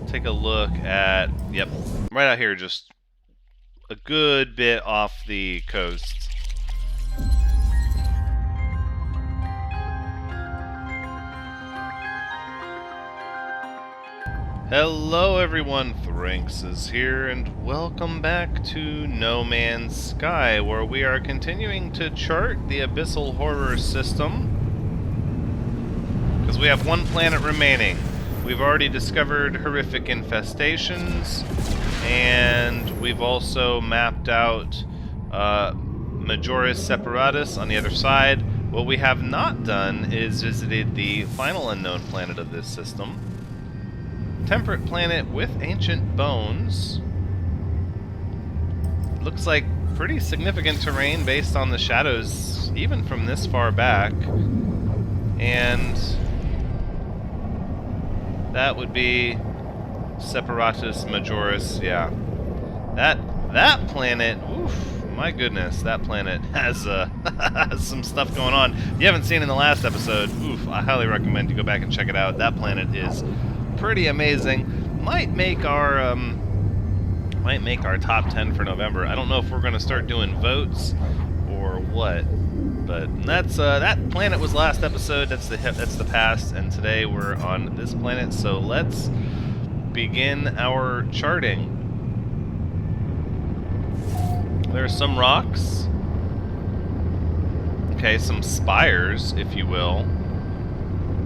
take a look at, yep, right out here, just a good bit off the coast. Hello everyone, Thranks is here, and welcome back to No Man's Sky, where we are continuing to chart the Abyssal Horrors system. Because we have one planet remaining. We've already discovered horrific infestations, and we've also mapped out Majoris Separatus on the other side. What we have not done is visited the final unknown planet of this system. Temperate planet with ancient bones. Looks like pretty significant terrain based on the shadows, even from this far back. And that would be Separatus Majoris, yeah. That planet, oof, my goodness, that planet has some stuff going on. If you haven't seen in the last episode, oof, I highly recommend you go back and check it out. That planet is pretty amazing. Might make our top 10 for November. I don't know if we're going to start doing votes or what, but that's that planet was last episode. That's the past, and today we're on this planet. So let's begin our charting. There's some rocks. Okay, some spires, if you will,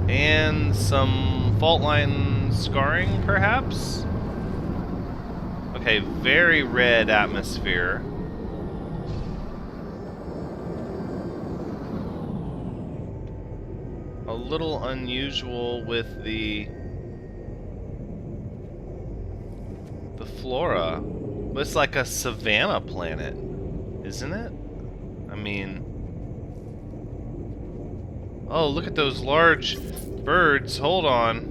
and some fault line scarring, perhaps? Okay, very red atmosphere. A little unusual with the flora. But it's like a savanna planet, isn't it? I mean... Oh, look at those large birds. Hold on.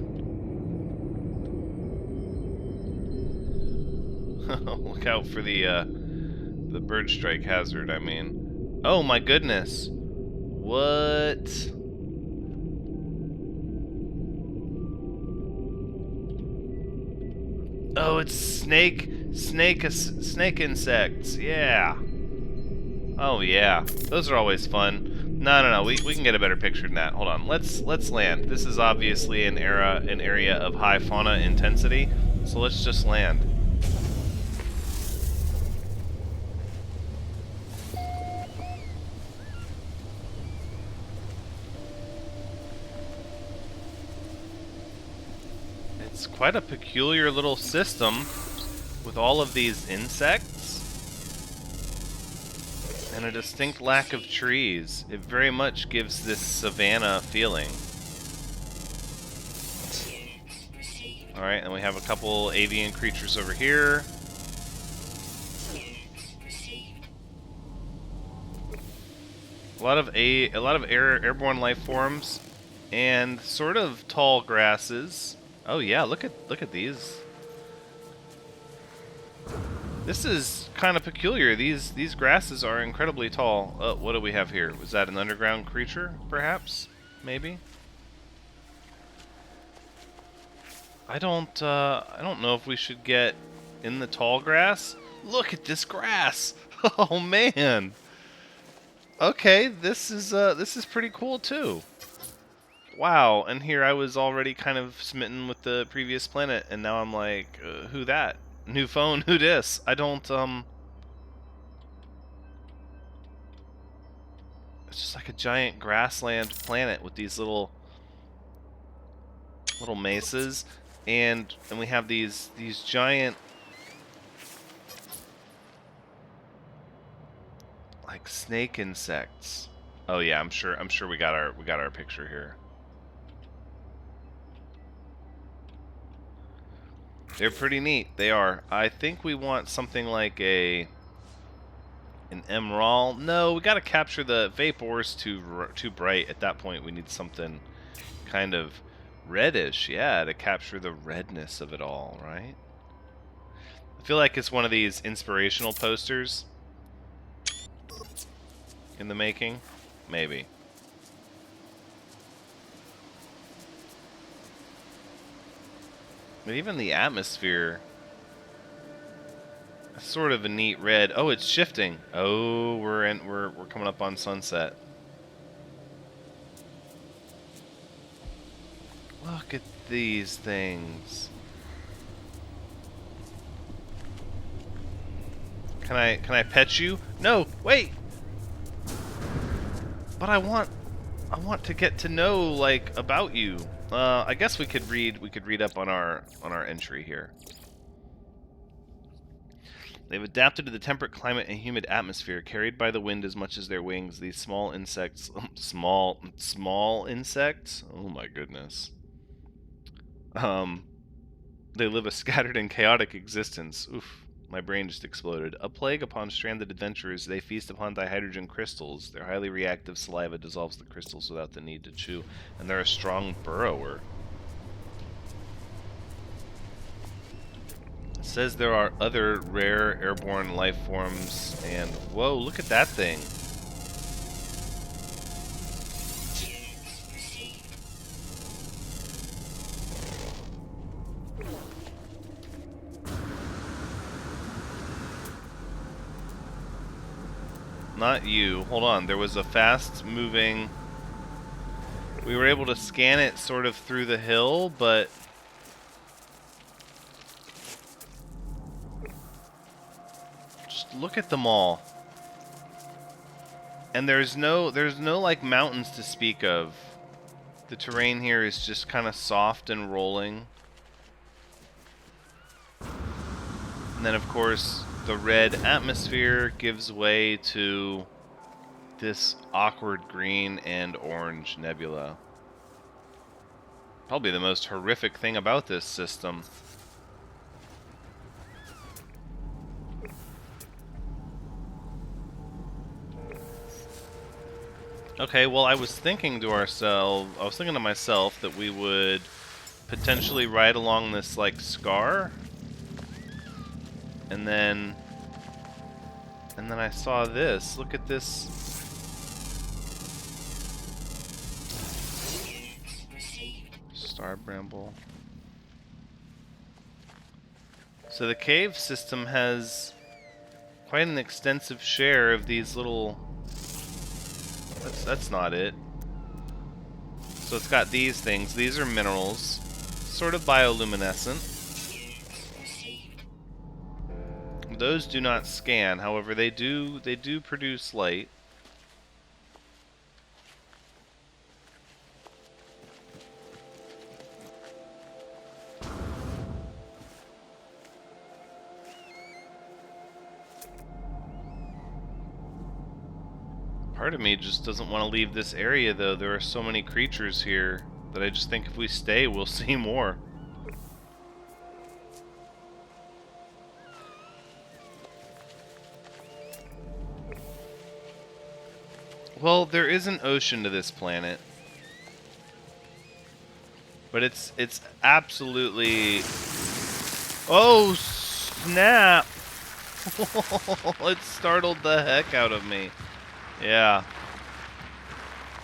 Look out for the bird strike hazard, I mean. Oh my goodness. What? Oh, it's snake insects. Yeah. Oh yeah. Those are always fun. No. We can get a better picture than that. Hold on. Let's land. This is obviously an area of high fauna intensity. So let's just land. It's quite a peculiar little system with all of these insects and a distinct lack of trees. It very much gives this savanna feeling. Alright, and we have a couple avian creatures over here. A lot of airborne life forms and sort of tall grasses. Oh yeah, look at these. This is kind of peculiar. These grasses are incredibly tall. What do we have here? Was that an underground creature, perhaps? Maybe? I don't know if we should get in the tall grass. Look at this grass. Oh man. Okay, this is pretty cool too. Wow, and here I was already kind of smitten with the previous planet, and now I'm like, who that? New phone, who dis? I don't, It's just like a giant grassland planet with these little mesas, and we have these giant, like, snake insects. Oh yeah, I'm sure we got our picture here. They're pretty neat. They are. I think we want something like an emerald. No, we got to capture the vapors too bright. At that point, we need something kind of reddish. Yeah, to capture the redness of it all, right? I feel like it's one of these inspirational posters in the making. Maybe. But even the atmosphere, it's sort of a neat red. Oh, it's shifting. Oh, we're coming up on sunset. Look at these things. Can I pet you? No, wait. But I want to get to know like about you. I guess we could read up on our entry here. They've adapted to the temperate climate and humid atmosphere, carried by the wind as much as their wings. These small insects, small insects. Oh my goodness. They live a scattered and chaotic existence. Oof, my brain just exploded. A plague upon stranded adventurers, they feast upon dihydrogen crystals. Their highly reactive saliva dissolves the crystals without the need to chew, and they're a strong burrower. It says there are other rare airborne life forms, and whoa, look at that thing. Not you. Hold on. There was a fast moving. We were able to scan it sort of through the hill, but just look at them all. And there's no like mountains to speak of. The terrain here is just kind of soft and rolling. And then of course the red atmosphere gives way to this awkward green and orange nebula. Probably the most horrific thing about this system. Okay, well I was thinking to myself that we would potentially ride along this like scar. And then I saw this. Look at this. Star bramble. So the cave system has quite an extensive share of these little... That's not it. So it's got these things. These are minerals. Sort of bioluminescent. Those do not scan, however they do produce light. Part of me just doesn't want to leave this area though. There are so many creatures here that I just think if we stay we'll see more. Well, there is an ocean to this planet. But it's absolutely... Oh, snap! It startled the heck out of me. Yeah.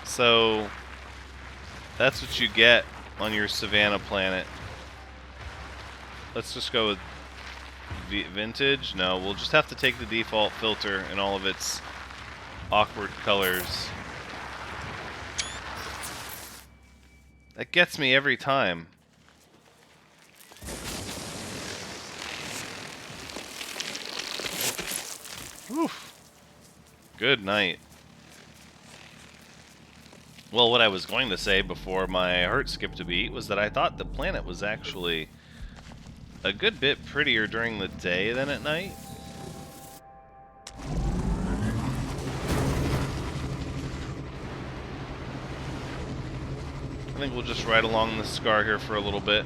So, that's what you get on your Savannah planet. Let's just go with vintage. No, we'll just have to take the default filter and all of its awkward colors. That gets me every time. Oof. Good night. Well, what I was going to say before my heart skipped a beat was that I thought the planet was actually a good bit prettier during the day than at night. I think we'll just ride along the scar here for a little bit.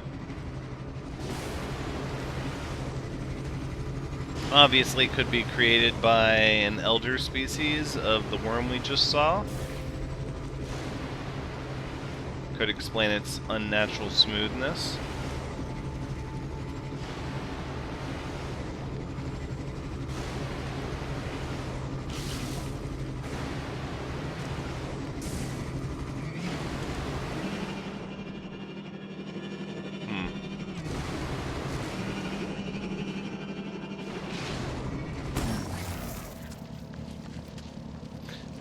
Obviously, it could be created by an elder species of the worm we just saw. Could explain its unnatural smoothness.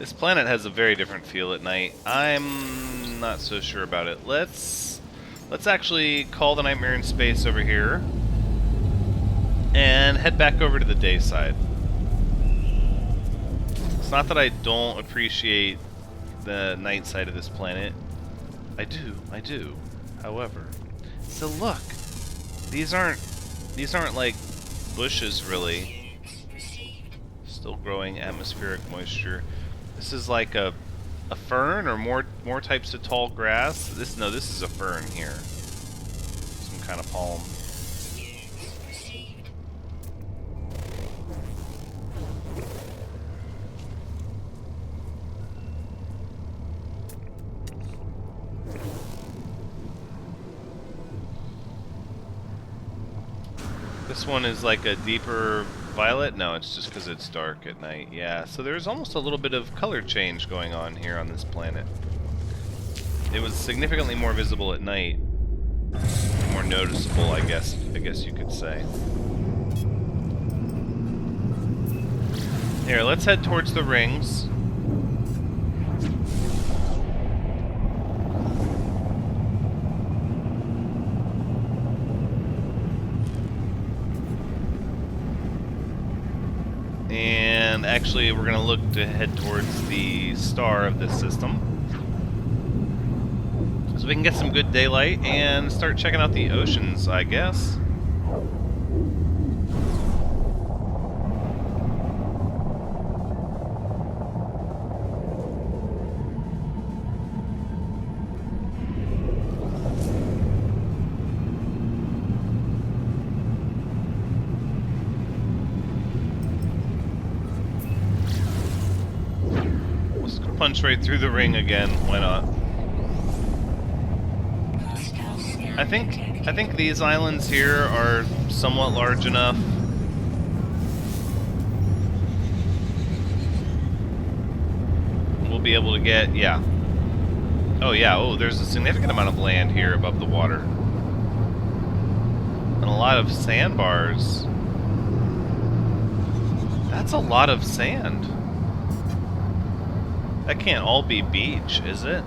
This planet has a very different feel at night. I'm not so sure about it. Let's actually call the Nightmare in Space over here and head back over to the day side. It's not that I don't appreciate the night side of this planet. I do. However, so look, these aren't like bushes really. Still growing atmospheric moisture. This is like a fern or more types of tall grass. This is a fern here. Some kind of palm. This one is like a deeper violet? No, it's just because it's dark at night. Yeah, so there's almost a little bit of color change going on here on this planet. It was significantly more visible at night. More noticeable, I guess you could say. Here, let's head towards the rings. And actually, we're going to look to head towards the star of this system. So we can get some good daylight and start checking out the oceans, I guess. Punch right through the ring again. Why not? I think these islands here are somewhat large enough. We'll be able to get, yeah. Oh yeah, oh, there's a significant amount of land here above the water. And a lot of sandbars. That's a lot of sand. That can't all be beach, is it?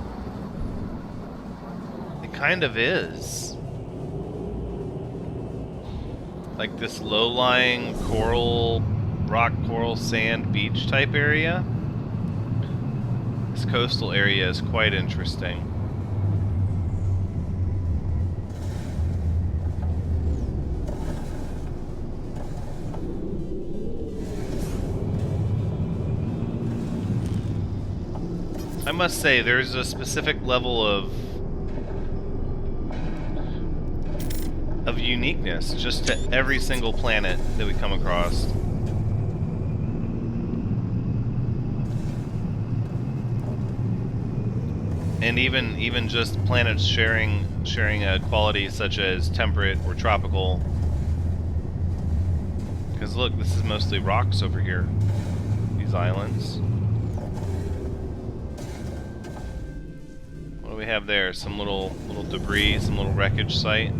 It kind of is. Like this low-lying coral, rock, coral, sand, beach type area. This coastal area is quite interesting. I must say, there's a specific level of uniqueness just to every single planet that we come across. And even just planets sharing a quality such as temperate or tropical. Because look, this is mostly rocks over here. These islands. What do we have there? Some little debris, some little wreckage site.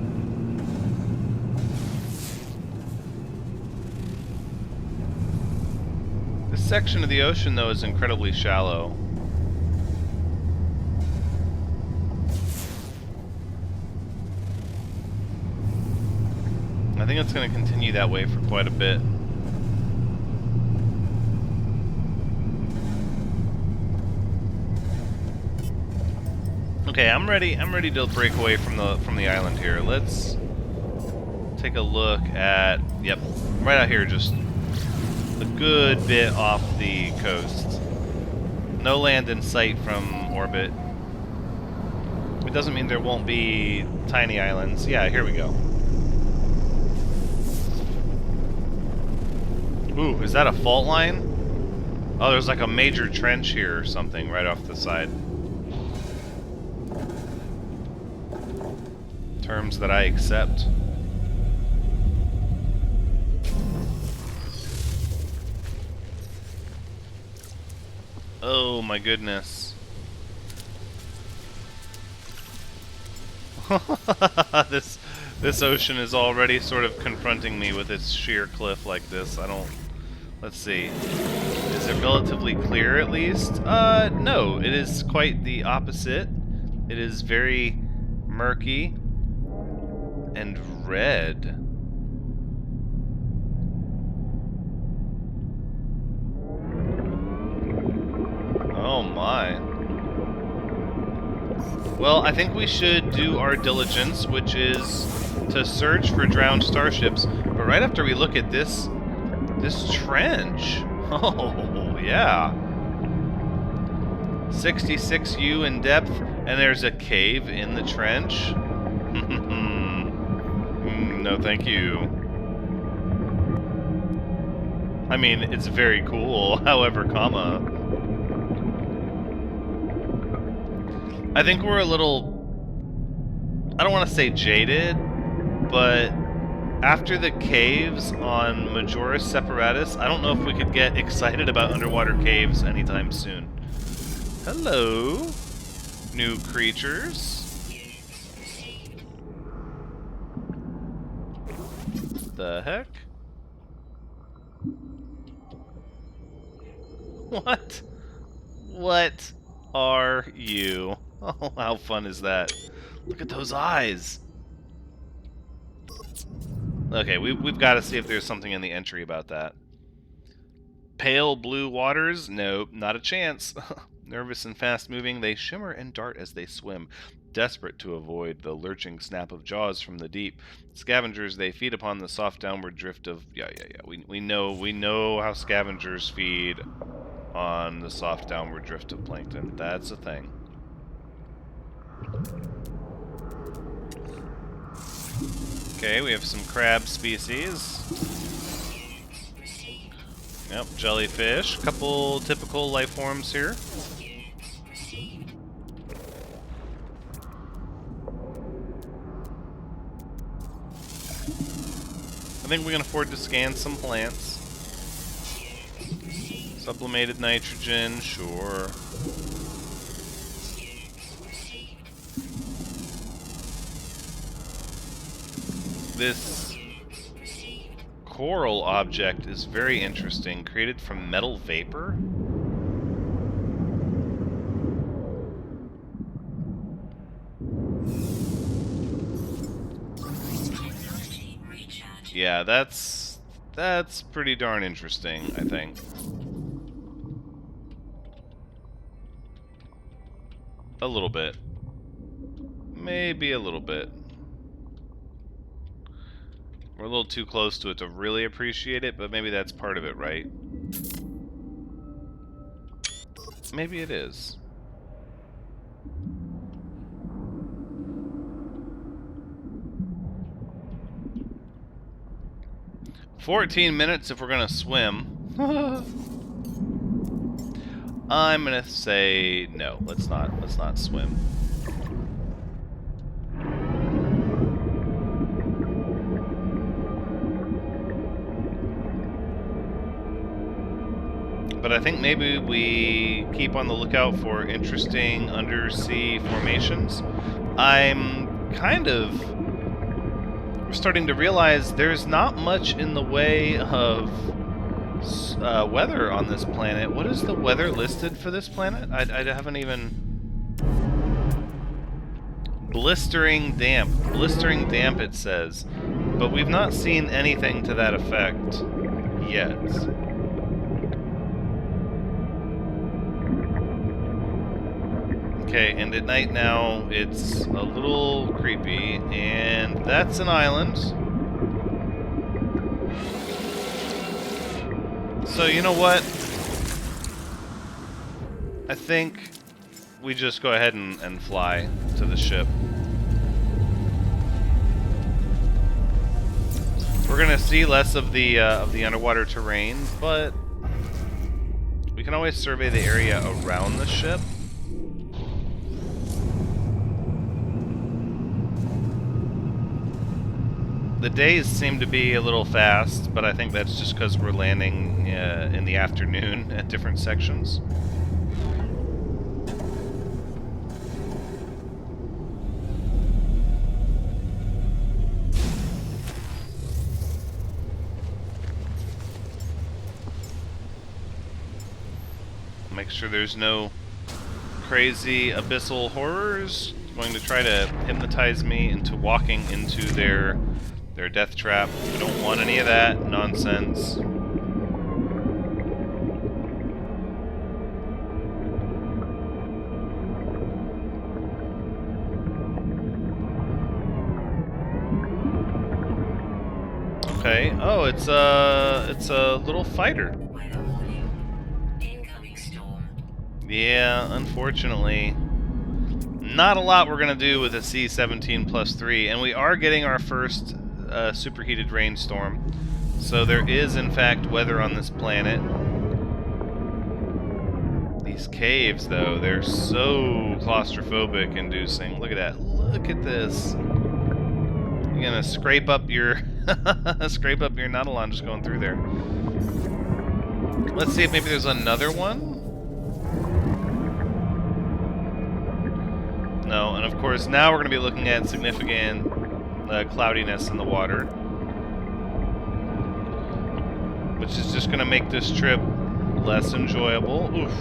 This section of the ocean, though, is incredibly shallow. I think it's going to continue that way for quite a bit. Okay, I'm ready to break away from the island here. Let's take a look at, yep, right out here, just a good bit off the coast. No land in sight from orbit. It doesn't mean there won't be tiny islands. Yeah, here we go. Ooh, is that a fault line? Oh, there's like a major trench here or something right off the side. Terms that I accept. Oh my goodness. This ocean is already sort of confronting me with its sheer cliff like this. Let's see. Is it relatively clear at least? No, it is quite the opposite. It is very murky and red. Oh my. Well, I think we should do our diligence, which is to search for drowned starships. But right after we look at this trench. Oh, yeah. 66U in depth, and there's a cave in the trench. No, thank you. I mean, it's very cool, however, comma. I think we're a little... I don't want to say jaded, but after the caves on Majoris Separatus, I don't know if we could get excited about underwater caves anytime soon. Hello, new creatures. The heck? What? What are you? Oh, how fun is that? Look at those eyes. Okay, we've got to see if there's something in the entry about that. Pale blue waters? Nope, not a chance. Nervous and fast-moving, they shimmer and dart as they swim, desperate to avoid the lurching snap of jaws from the deep. Scavengers, they feed upon the soft downward drift of... Yeah. We know how scavengers feed on the soft downward drift of plankton. That's a thing. Okay, we have some crab species. Yep, jellyfish. Couple typical life forms here. I think we can afford to scan some plants. Sublimated nitrogen, sure. This coral object is very interesting, created from metal vapor. Yeah, that's pretty darn interesting, I think. A little bit. Maybe a little bit. We're a little too close to it to really appreciate it, but maybe that's part of it, right? Maybe it is. "14 minutes if we're gonna swim." I'm gonna say no. Let's not swim. But I think maybe we keep on the lookout for interesting undersea formations. I'm kind of starting to realize there's not much in the way of weather on this planet. What is the weather listed for this planet? I haven't even... Blistering damp. Blistering damp, it says. But we've not seen anything to that effect yet. Okay, and at night now, it's a little creepy, and that's an island. So, you know what? I think we just go ahead and fly to the ship. We're gonna see less of the underwater terrain, but we can always survey the area around the ship. The days seem to be a little fast, but I think that's just because we're landing in the afternoon at different sections. Make sure there's no crazy Abyssal Horrors going to try to hypnotize me into walking into their death trap. We don't want any of that nonsense. Okay. Oh, it's a little fighter. Yeah, unfortunately, not a lot we're gonna do with a C-17 plus 3, and we are getting our first superheated rainstorm. So there is, in fact, weather on this planet. These caves, though, they're so claustrophobic inducing. Look at that. Look at this. You're gonna scrape up your scrape up your Nautilon just going through there. Let's see if maybe there's another one. No, and of course now we're gonna be looking at significant cloudiness in the water, which is just gonna make this trip less enjoyable. Oof.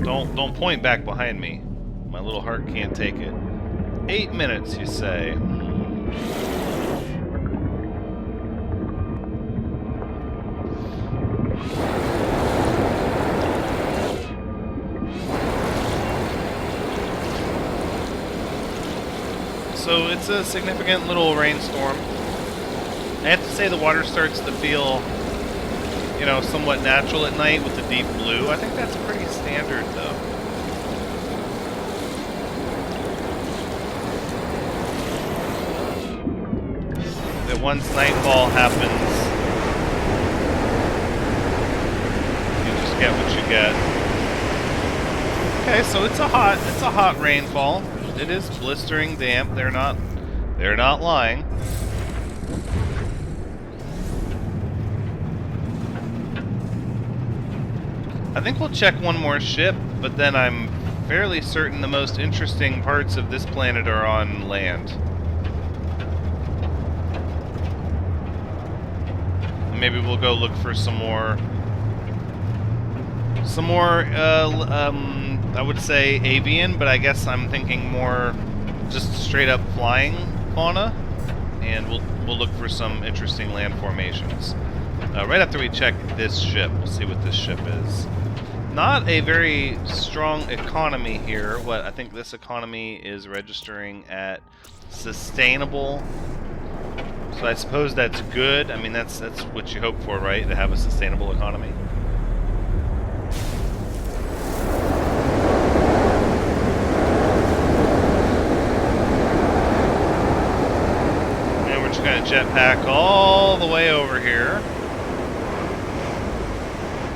Don't point back behind me. My little heart can't take it. 8 minutes, you say? So it's a significant little rainstorm. I have to say the water starts to feel, you know, somewhat natural at night with the deep blue. I think that's pretty standard, though. That once nightfall happens, you just get what you get. Okay, so it's a hot rainfall. It is blistering damp. They're not lying. I think we'll check one more ship, but then I'm fairly certain the most interesting parts of this planet are on land. Maybe we'll go look for some more, I would say avian, but I guess I'm thinking more just straight up flying fauna, and we'll look for some interesting land formations. Right after we check this ship, we'll see what this ship is. Not a very strong economy here. What I think this economy is registering at sustainable. So I suppose that's good. I mean, that's what you hope for, right? To have a sustainable economy. And we're just gonna jetpack all the way over here.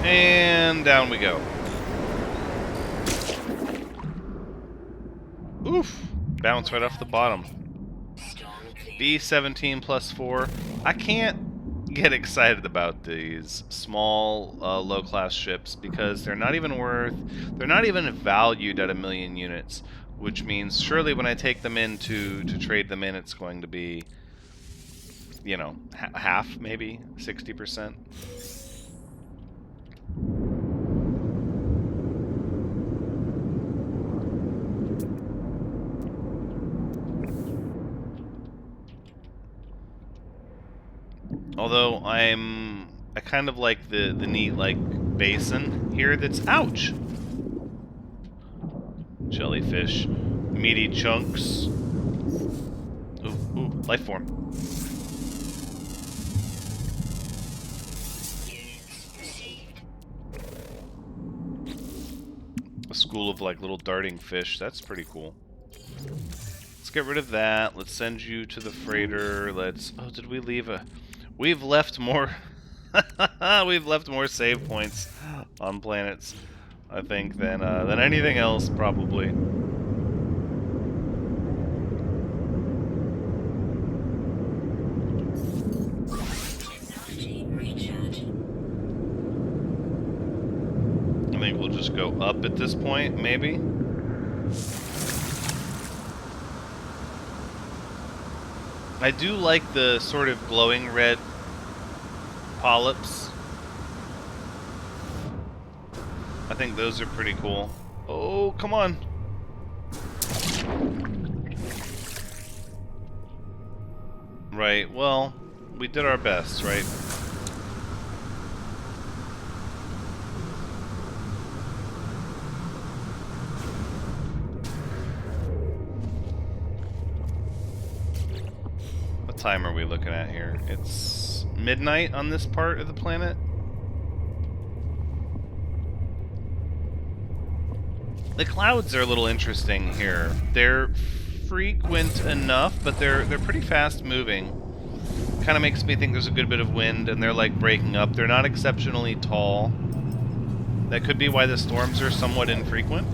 And down we go. Oof! Bounce right off the bottom. B-17 plus 4. I can't get excited about these small, low-class ships because they're not even valued at 1,000,000 units, which means surely when I take them in to trade them in, it's going to be, you know, half, maybe 60%. Although I kind of like the neat like basin here that's ouch. Jellyfish, meaty chunks. Ooh, life form. A school of like little darting fish. That's pretty cool. Let's get rid of that. Let's send you to the freighter. Let's. Oh, did we leave a? We've left more. We've left more save points on planets, I think, than anything else, probably. I think we'll just go up at this point, maybe. I do like the sort of glowing red polyps. I think those are pretty cool. Oh, come on. Right, well, we did our best, right? What time are we looking at here? It's midnight on this part of the planet? The clouds are a little interesting here. They're frequent enough, but they're pretty fast moving. Kind of makes me think there's a good bit of wind, and they're like breaking up. They're not exceptionally tall. That could be why the storms are somewhat infrequent.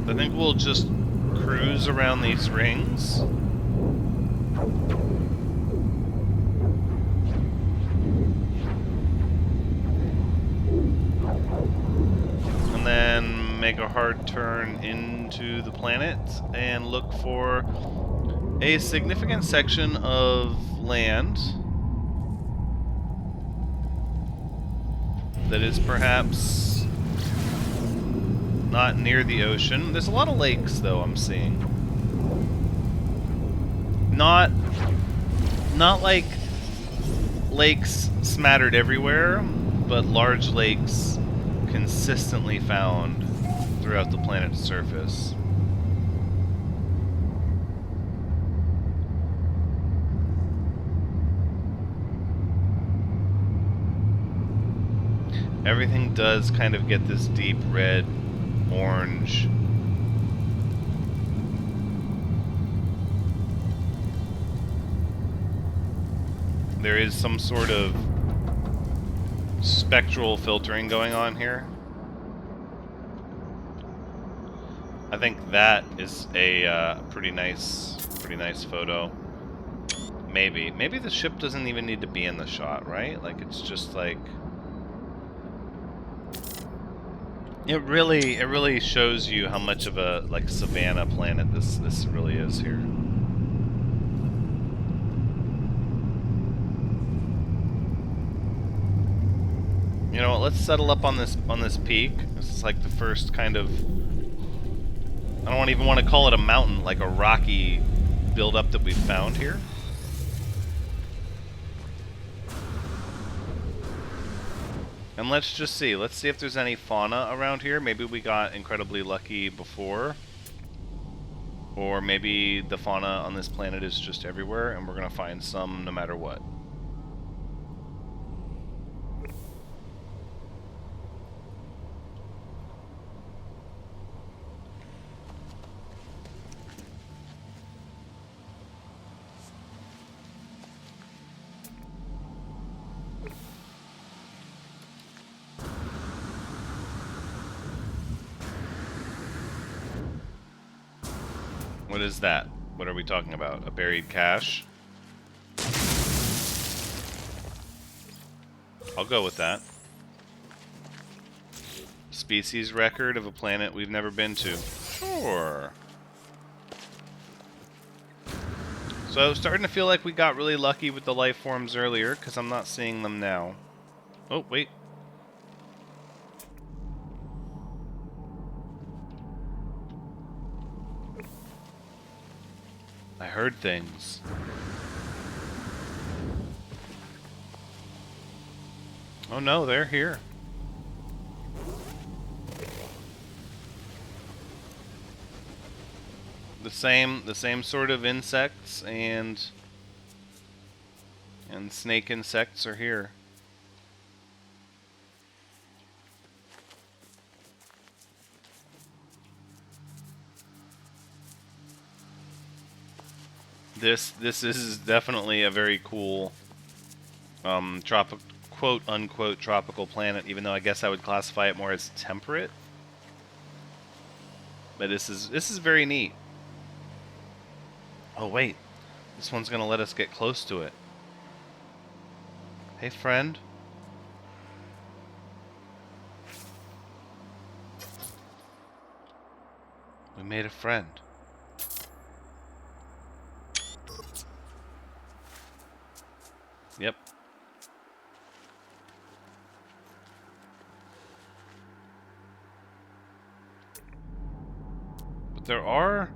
I think we'll just cruise around these rings. And then make a hard turn into the planet and look for a significant section of land that is perhaps not near the ocean. There's a lot of lakes, though, I'm seeing. Not like lakes smattered everywhere, but large lakes consistently found throughout the planet's surface. Everything does kind of get this deep red, orange. There is some sort of spectral filtering going on here. I think that is a pretty nice photo. Maybe the ship doesn't even need to be in the shot, right? Like, it's just like it really shows you how much of a like savanna planet this really is here. You know what, let's settle up on this peak. This is like the first kind of, I don't even want to call it a mountain, like a rocky buildup that we've found here. And let's just see. Let's see if there's any fauna around here. Maybe we got incredibly lucky before. Or maybe the fauna on this planet is just everywhere and we're going to find some no matter what. What is that? What are we talking about? A buried cache? I'll go with that. Species record of a planet we've never been to. Sure. So I was starting to feel like we got really lucky with the life forms earlier, because I'm not seeing them now. Oh, wait. I heard things. Oh no, they're here. The same sort of insects and snake insects are here. This is definitely a very cool quote unquote tropical planet, even though I guess I would classify it more as temperate. But this is very neat. Oh, wait. This one's gonna let us get close to it. Hey, friend. We made a friend. Yep. But there are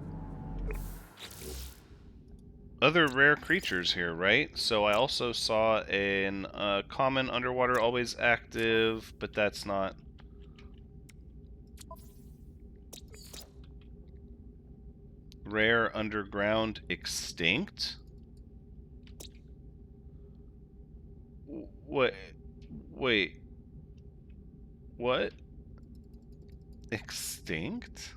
other rare creatures here, right? So I also saw an common underwater always active, but that's not... Rare underground extinct? What? Wait. What? Extinct?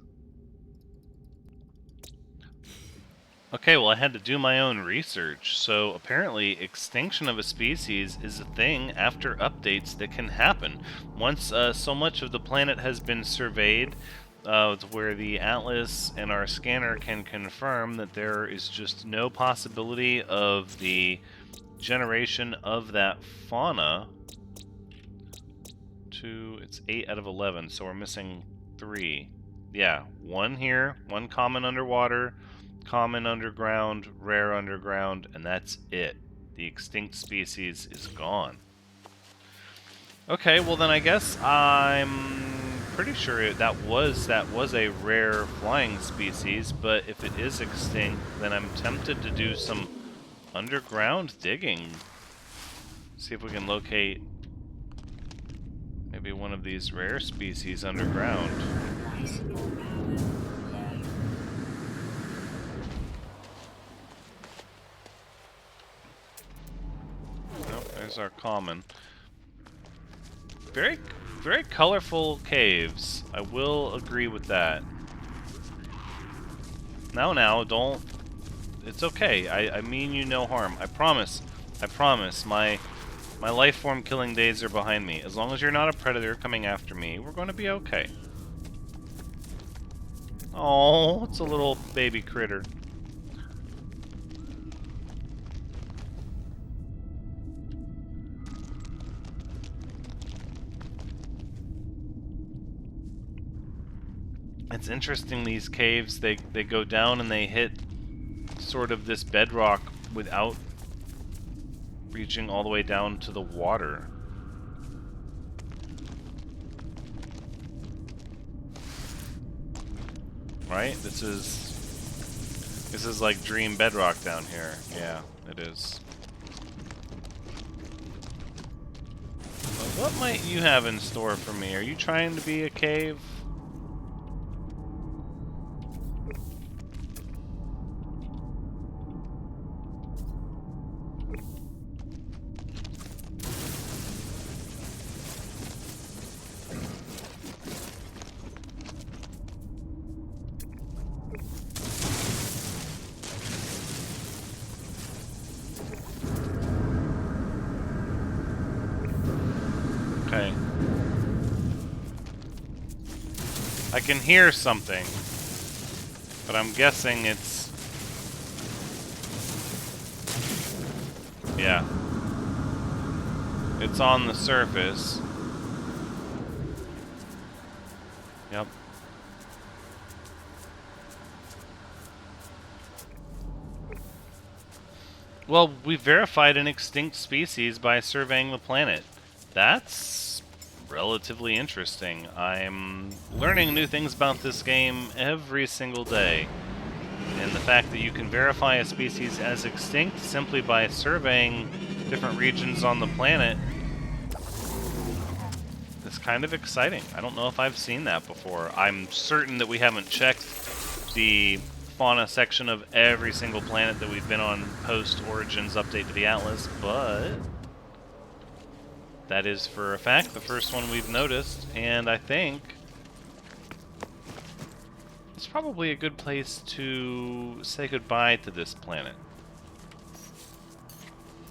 Okay, well I had to do my own research. So apparently extinction of a species is a thing after updates that can happen. Once so much of the planet has been surveyed, where the atlas and our scanner can confirm that there is just no possibility of the generation of that fauna. It's 8 out of 11, so we're missing 3. Yeah, 1 here, 1 common underwater, common underground, rare underground, and that's it. The extinct species is gone. Okay, well then I guess I'm pretty sure that was a rare flying species, but if it is extinct, then I'm tempted to do some underground digging. See if we can locate maybe one of these rare species underground. Nope, there's our common. Very, very colorful caves. I will agree with that. Now, don't... It's okay. I mean you no harm. I promise. I promise. My lifeform killing days are behind me. As long as you're not a predator coming after me, we're going to be okay. Oh, it's a little baby critter. It's interesting, these caves, they go down and they hit sort of this bedrock without reaching all the way down to the water. Right? This is like dream bedrock down here. Yeah, it is. But what might you have in store for me? Are you trying to be a cave? Okay. I can hear something, but I'm guessing it's... Yeah. It's on the surface. Yep. Well, we verified an extinct species by surveying the planet. That's relatively interesting. I'm learning new things about this game every single day. And the fact that you can verify a species as extinct simply by surveying different regions on the planet is kind of exciting. I don't know if I've seen that before. I'm certain that we haven't checked the fauna section of every single planet that we've been on post-Origins update to the Atlas, but that is for a fact the first one we've noticed, and I think it's probably a good place to say goodbye to this planet.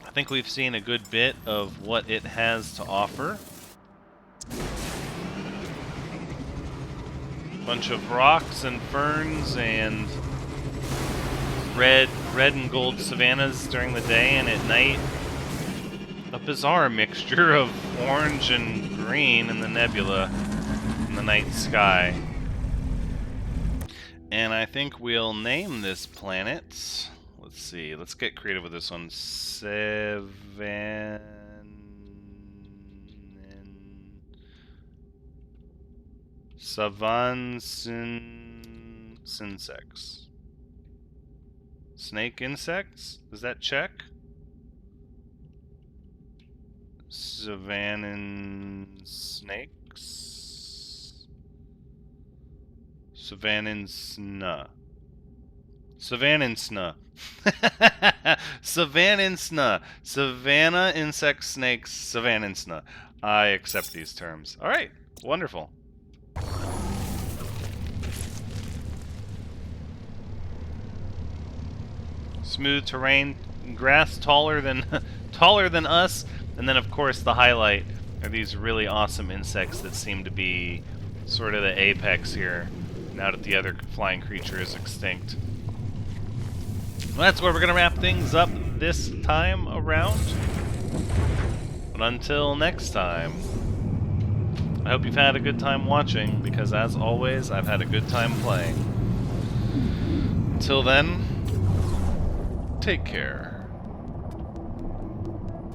I think we've seen a good bit of what it has to offer. Bunch of rocks and ferns and red and gold savannas during the day, and at night a bizarre mixture of orange and green in the nebula in the night sky. And I think we'll name this planet. Let's see. Let's get creative with this one. Savansinsex. Snake insects? Does that check? Savannin snakes? Savanninsna. Savanninsna. Savanninsna. Savannah insect snakes. Savanninsna. I accept these terms. Alright. Wonderful. Smooth terrain, grass taller than taller than us, and then of course the highlight are these really awesome insects that seem to be sort of the apex here, now that the other flying creature is extinct. Well, that's where we're gonna wrap things up this time around. But until next time, I hope you've had a good time watching, because as always, I've had a good time playing. Until then, take care.